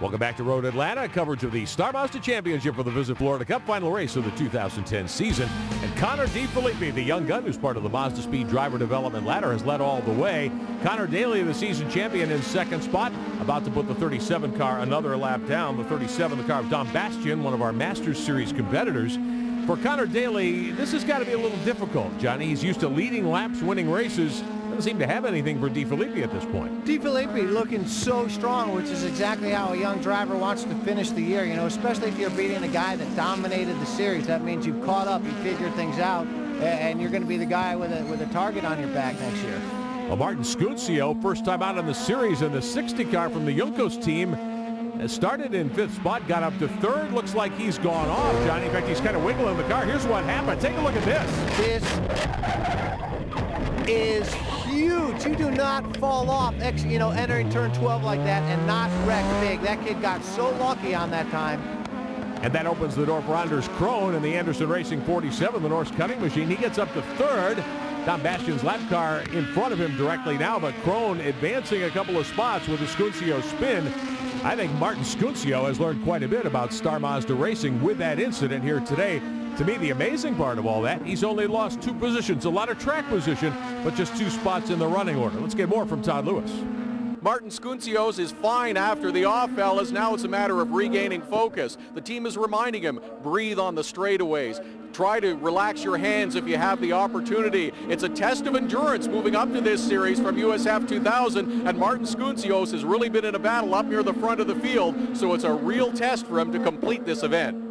Welcome back to Road Atlanta, coverage of the Star Mazda Championship for the Visit Florida Cup final race of the 2010 season. And Connor DeFilippi, the young gun who's part of the Mazda Speed driver development ladder, has led all the way. Connor Daly, the season champion, in second spot, about to put the 37 car another lap down. The 37, the car of Don Bastian, one of our Masters Series competitors. For Connor Daly, this has got to be a little difficult, Johnny. He's used to leading laps, winning races. Doesn't seem to have anything for DeFilippi at this point. DeFilippi looking so strong, which is exactly how a young driver wants to finish the year, you know, especially if you're beating a guy that dominated the series. That means you've caught up, you figured things out, and you're going to be the guy with a target on your back next year. Well, Martin Scuncio, first time out in the series in the 60 car from the Juncos team, started in fifth spot, got up to third. Looks like he's gone off, Johnny. In fact, he's kind of wiggling the car. Here's what happened. Take a look at this. This is huge. You do not fall off, entering turn 12 like that and not wreck big. That kid got so lucky on that time. And that opens the door for Anders Krohn in the Anderson Racing 47, the Norse cutting machine. He gets up to third. Don Bastian's lap car in front of him directly now, but Krohn advancing a couple of spots with a Scuncio spin. I think Martin Scuncio has learned quite a bit about Star Mazda racing with that incident here today. To me, the amazing part of all that, he's only lost 2 positions, a lot of track position, but just 2 spots in the running order. Let's get more from Todd Lewis. Martin Scuncio's is fine after the off, fellas. Now it's a matter of regaining focus. The team is reminding him, breathe on the straightaways. Try to relax your hands if you have the opportunity. It's a test of endurance moving up to this series from USF 2000, and Martin Scuncios has really been in a battle up near the front of the field, so it's a real test for him to complete this event.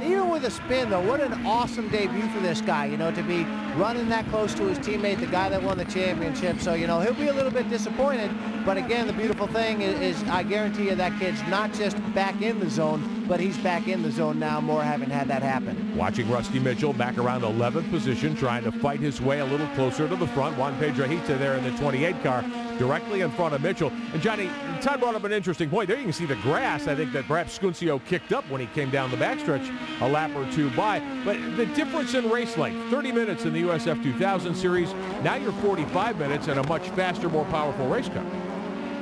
Even with a spin, though, what an awesome debut for this guy, you know, to be running that close to his teammate, the guy that won the championship. So, you know, he'll be a little bit disappointed. But again, the beautiful thing is I guarantee you that kid's not just back in the zone, but he's back in the zone now, more having had that happen. Watching Rusty Mitchell back around 11th position, trying to fight his way a little closer to the front. Juan Pedrahita there in the 28 car, directly in front of Mitchell. And Johnny, Todd brought up an interesting point. There you can see the grass, I think, that perhaps Scuncio kicked up when he came down the backstretch a lap or 2 by. But the difference in race length, 30 minutes in the USF 2000 series, now you're 45 minutes in a much faster, more powerful race car.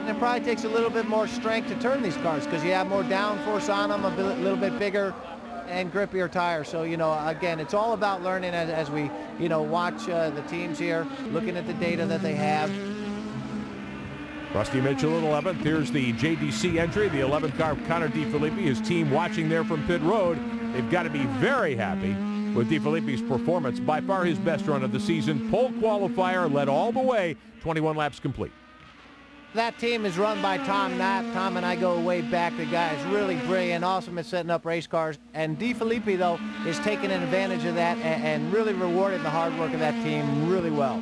It probably takes a little bit more strength to turn these cars because you have more downforce on them, a little bit bigger and grippier tires. So, you know, again, it's all about learning as we, you know, watch the teams here, looking at the data that they have. Rusty Mitchell at 11th. Here's the JDC entry, the 11th car of Connor DeFilippi, his team watching there from pit road. They've got to be very happy with DeFilippi's performance. By far his best run of the season. Pole qualifier, led all the way, 21 laps complete. That team is run by Tom Knapp. Tom and I go way back. The guy is really brilliant, awesome at setting up race cars. And DeFilippi, though, is taking advantage of that and really rewarded the hard work of that team really well.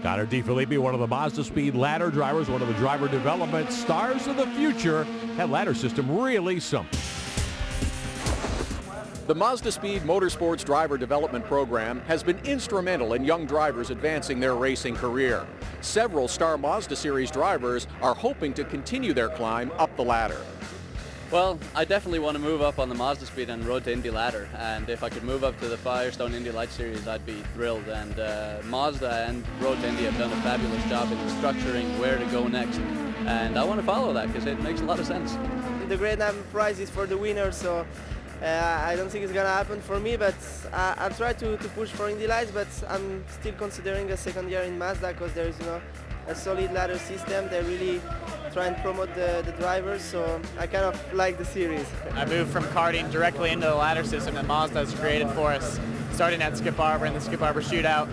Connor DeFilippi, one of the Mazda Speed ladder drivers, one of the driver development stars of the future. That ladder system really something. The Mazda Speed Motorsports Driver Development Program has been instrumental in young drivers advancing their racing career. Several Star Mazda Series drivers are hoping to continue their climb up the ladder. Well, I definitely want to move up on the Mazda Speed and Road to Indy ladder, and if I could move up to the Firestone Indy Light Series, I'd be thrilled. And Mazda and Road to Indy have done a fabulous job in structuring where to go next, and I want to follow that because it makes a lot of sense. The Great Diamond Prize is for the winner, so I don't think it's going to happen for me, but I'll try to push for Indy Lights, but I'm still considering a second year in Mazda because there is, you know, a solid ladder system. They really try and promote the drivers, so I kind of like the series. I moved from karting directly into the ladder system that Mazda has created for us, starting at Skip Barber in the Skip Barber shootout.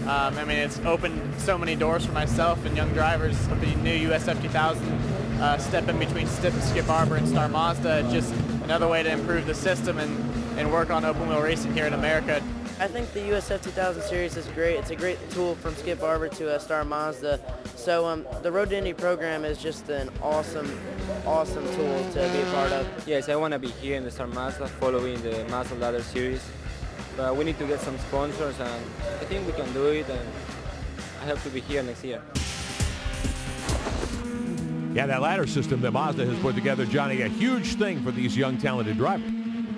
I mean, it's opened so many doors for myself and young drivers with the new USF 2000 step in between Skip Barber and Star Mazda. Just another way to improve the system and work on open wheel racing here in America. I think the USF 2000 series is great. It's a great tool from Skip Barber to Star Mazda. So the Road to Indy program is just an awesome tool to be a part of. Yes, I want to be here in the Star Mazda following the Mazda Ladder Series. But we need to get some sponsors, and I think we can do it, and I hope to be here next year. Yeah, that ladder system that Mazda has put together, Johnny, a huge thing for these young, talented drivers.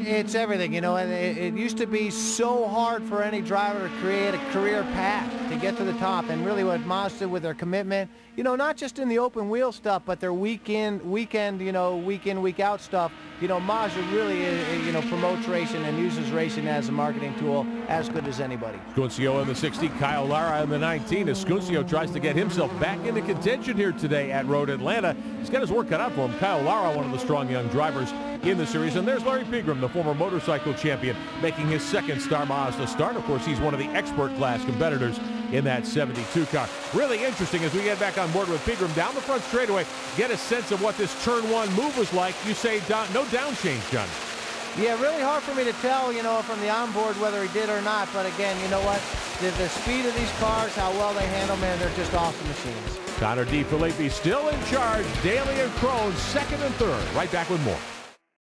It's everything, you know, and it used to be so hard for any driver to create a career path to get to the top, and really what Mazda with their commitment, you know, not just in the open wheel stuff, but their weekend, you know, week in, week out stuff, you know, Mazda really, you know, promotes racing and uses racing as a marketing tool as good as anybody. Scuncio in the 60, Kyle Lara in the 19, as Scuncio tries to get himself back into contention here today at Road Atlanta. He's got his work cut out for him. Kyle Lara, one of the strong young drivers in the series. And there's Larry Pegram, the former motorcycle champion, making his second Star Mazda start. Of course, he's one of the expert class competitors in that 72 car. Really interesting as we get back on board with Pegram down the front straightaway, get a sense of what this turn one move was like. You say no down change, John. Yeah, really hard for me to tell, you know, from the onboard whether he did or not. But again, you know what? The speed of these cars, how well they handle, man, they're just awesome machines. Connor DeFilippi still in charge. Daly and Crone second and third. Right back with more.